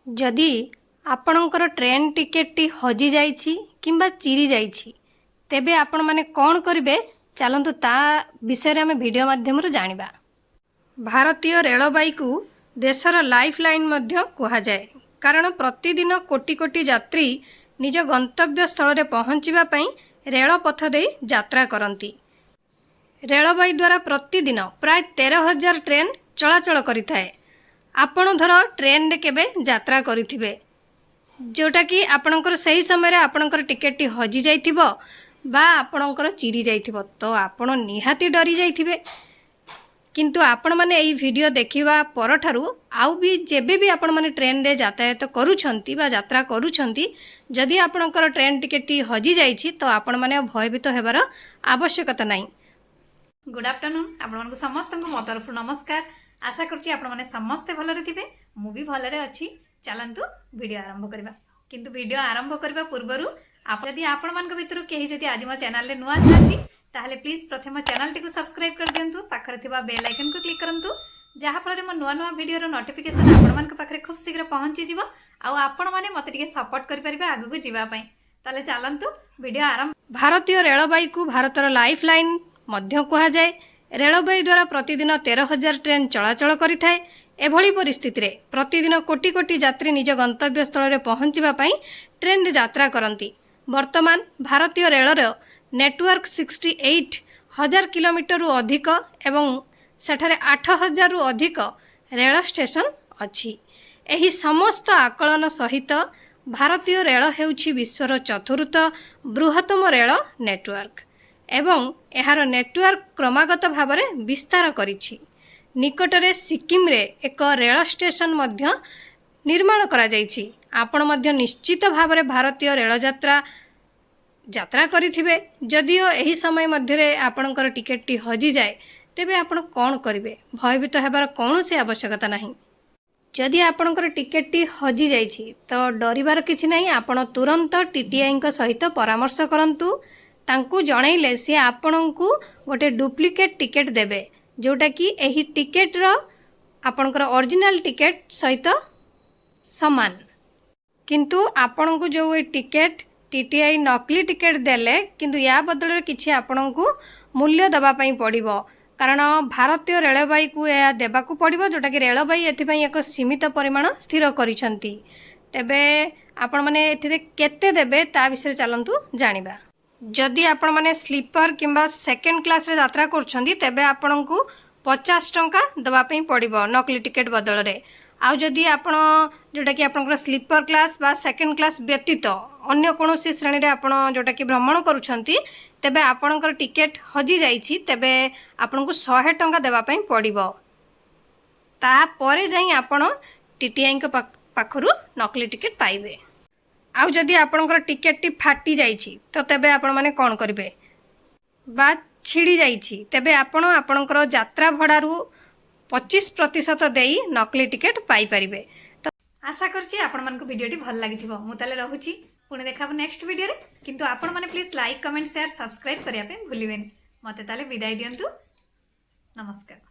जदि आपणकर train ticket हजि जाइछि किंबा चिरी जाइछि तेबे आपण माने कौन करिवे चलतु ता विषय आम वीडियो माध्यम जानिबा। भारतीय रेलबाई को देशर लाइफ लाइन मध्य कहा जाए कारण प्रतिदिन कोटि कोटि यात्री निज गंतव्य स्थल रे पहुँचवा पई रेल पथ दे यात्रा करती। रेलबाई द्वारा प्रतिदिन प्राय 13,000 ट्रेन चलाचल करिथाए। आपण धर ट्रेन रे केबे यात्रा करिथिबे जोटा कि आपणकर सही समय रे आपणकर टिकेट हजि जाइथिबो बा आपणकर चिरी जाइथिबो तो आपण निहाती डरी जाइथिबे। किंतु आपण माने एई वीडियो देखिबा परठारु आउ भी जेबे भी आपण माने ट्रेन रे यातायात करूछंती बा यात्रा करूछंती जदि आपणकर ट्रेन टिकेट हजि जाइछि तो आपण माने भयभीत हेबार आवश्यकता नाही। गुड आफ्टरनून आपण समस्त मो तरफ नमस्कार। आशा करछि आपण माने समस्ते भलरे थिबे मु भी भलरे अछि। चलंतु वीडियो आरंभ करबा। किंतु वीडियो आरंभ करबा पूर्वरु यदि आपण मानक भितर केही जदि आज मो चैनल रे नुआ थांती ताहले प्लीज प्रथम चैनल टी को सब्सक्राइब कर दियंतु। पाखरे थिबा बेल आइकन को क्लिक करंतु जहा फल मो नुआ नुआ वीडियो रो नोटिफिकेशन आपण मानक पाखरे खूब शीघ्र पहुंची जिवो आ आपण माने मते टिके सपोर्ट करि परिबे आगु को जिवा पई। ताले चलंतु वीडियो आरंभ। भारतीय रेलबाई को भारतर लाइफ लाइन मध्य कहा जाए। रेलबाई द्वारा प्रतिदिन 13,000 ट्रेन चलाचल करिथाए। एभली परिस्थिति रे प्रतिदिन कोटि कोटि यात्री निज गंतव्य स्थल रे पहुँचवा पई ट्रेन रे यात्रा करती। वर्तमान भारतीय रेलर नेटवर्क 68,000 किलोमीटर रु अधिक एवं सेठारे 8,000 रु अधिक रेल स्टेशन अछि। एही समस्त आकलन सहित भारतीय रेल हेउछि विश्वर चतुर्थ बृहत्तम रेल नेटवर्क एवं एहार नेटवर्क क्रमागत भाव में विस्तार करिछि। निकटरे सिक्किम रे एक रेल स्टेशन मध्य निर्माण करा जाइछि। आपण मध्य निश्चित भाव में भारतीय रेल यात्रा करिथिबे। जदिओ एही समय मध्य रे आपणकर टिकेट टी हजि जाए तेबे आपण कौन करिवे भयभीत हेबार कौनसी आवश्यकता नहीं। जदि आपणकर टिकेट टी हजि जाइछि तो डरिबार किछि नहीं। आपण तुरंत टीटीआई सहित परामर्श करंतु। तांकू जनइले सी आपणको गोटे डुप्लिकेट टिकेट देबे जोटा कि एही टिकेट रो आपणकर ओरिजिनल टिकेट सहित समान। किंतु आपणको जो ए टिकेट टीटीआई नकली टिकेट देले किंतु या बदल रे किछि आपणको मूल्य दबा पई पड़िबो कारण भारतीय रेलबाई को या देबाकू पड़िबो जोटा कि रेलबाई एथिपई एक सीमित परिमाण स्थिर करिसंती। तेबे आपण माने एथिरे केते देबे ता विषय चलंतु जानिबा। जदि आपण माने स्लीपर किंबा सेकेंड क्लास रे यात्रा करछंती तेबे आपणको 50 टंका दबा पई पड़िबो नकली टिकेट बदल रे। आउ जदि आपण जोटा कि आपनकर स्लीपर क्लास बा सेकेंड क्लास व्यतीत अन्य कोनोसी श्रेणी रे आपण जोटा कि भ्रमण करूछंती तेबे आपनकर टिकेट हजि जाइछि तेबे आपनको 100 टंका देबा पई पड़िबो। ता परे जाई आपण टीटीआई के पाखरु नकली टिकेट पाइबे। आउ जदि आपणकर टिकेट टी फाटी जाइछि तो तेबे आपण माने कोन करिवे बा छिड़ी जाइछि तेबे आपण आपणकर यात्रा भड़ारु 25% देई नकली टिकेट पाई परिबे। तो आशा करछि आपण मानको वीडियो टी भल लागिथिबो। मु ताले रहूछि पुणे देखाबो नेक्स्ट वीडियो रे। किंतु आपण माने please like comment share subscribe करिया पे भूलिबेनी। मते ताले विदाई दियंतु। नमस्कार।